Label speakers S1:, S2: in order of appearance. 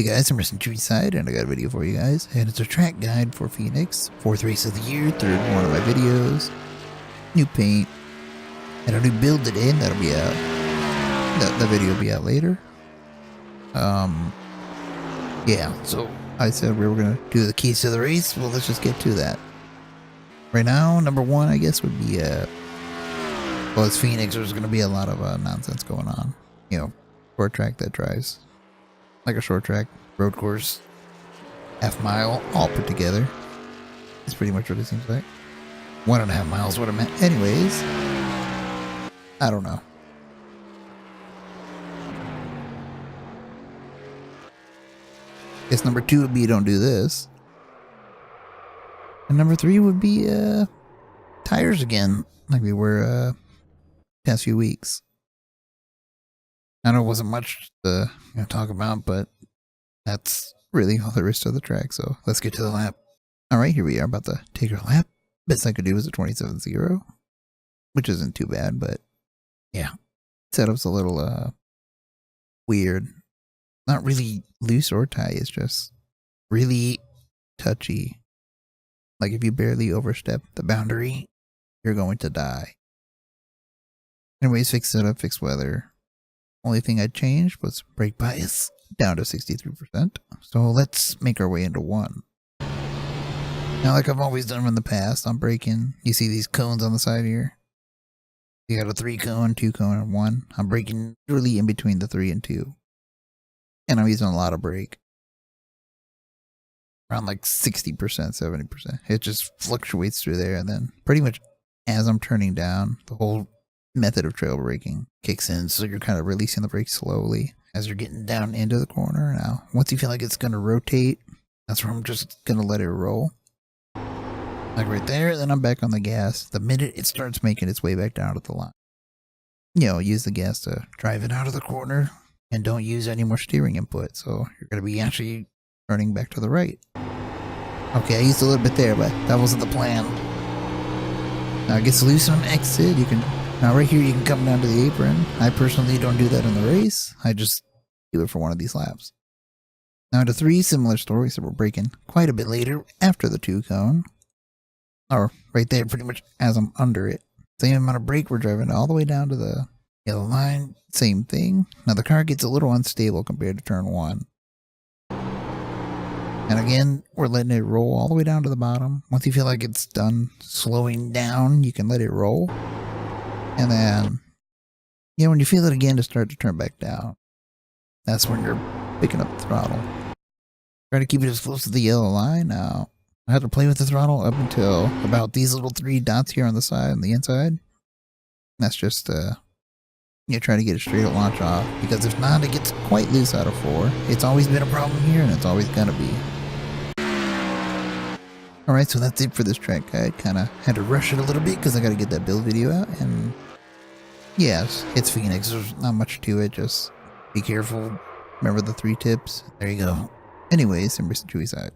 S1: guys, I'm Racing Side, and I got a video for you guys, and it's a track guide for Phoenix. 4th race of the year, 3rd one of my videos. New paint, and a new build today, and that'll be out. The video will be out later. Yeah, so I said we were going to do the keys to the race. Well, let's just get to that. Right now, number one, I guess, would be, well, it's Phoenix, there's going to be a lot of nonsense going on. You know, short track that drives like a short track, road course, half mile, all put together. That's pretty much what it seems like. 1.5 miles, what I meant. Anyways, I don't know. Guess number 2 would be don't do this. And number 3 would be tires again, like we were past few weeks. I know it wasn't much to talk about, but that's really all there is to the track, so let's get to the lap. Alright, here we are, about to take our lap. Best I could do was a 27.0, which isn't too bad, but yeah. Setup's a little weird. Not really loose or tight, it's just really touchy. Like if you barely overstep the boundary, you're going to die. Anyways, fixed setup, fixed weather. Only thing I changed was brake bias down to 63%. So let's make our way into 1. Now, like I've always done in the past, I'm braking. You see these cones on the side here? You got a 3 cone, 2 cone, and 1. I'm braking literally in between the 3 and 2. And I'm using a lot of brake. Around like 60%, 70%. It just fluctuates through there, and then pretty much as I'm turning down, the whole method of trail braking kicks in, so you're kind of releasing the brake slowly as you're getting down into the corner. Now, once you feel like it's going to rotate, that's where I'm just going to let it roll. Like right there, then I'm back on the gas. The minute it starts making its way back down to the line, use the gas to drive it out of the corner, and don't use any more steering input, so you're going to be actually turning back to the right. Okay, I used a little bit there, but that wasn't the plan. Now it gets loose on exit. Now right here you can come down to the apron. I personally don't do that in the race. I just do it for one of these laps. Now to 3 similar stories that we're braking quite a bit later after the 2 cone. Or right there, pretty much as I'm under it. Same amount of brake, we're driving all the way down to the yellow line. Same thing. Now the car gets a little unstable compared to turn 1. And again, we're letting it roll all the way down to the bottom. Once you feel like it's done slowing down, you can let it roll. And then, when you feel it again to start to turn back down, that's when you're picking up the throttle. Try to keep it as close to the yellow line. Now, I have to play with the throttle up until about these little 3 dots here on the side and the inside. That's just, try to get a straight launch off, because if not, it gets quite loose out of 4. It's always been a problem here, and it's always gonna be. Alright, so that's it for this track guide. Kinda had to rush it a little bit, because I gotta get that build video out, and yes, it's Phoenix. There's not much to it, just be careful. Remember the 3 tips. There you go. Anyways, I'm Racing Side.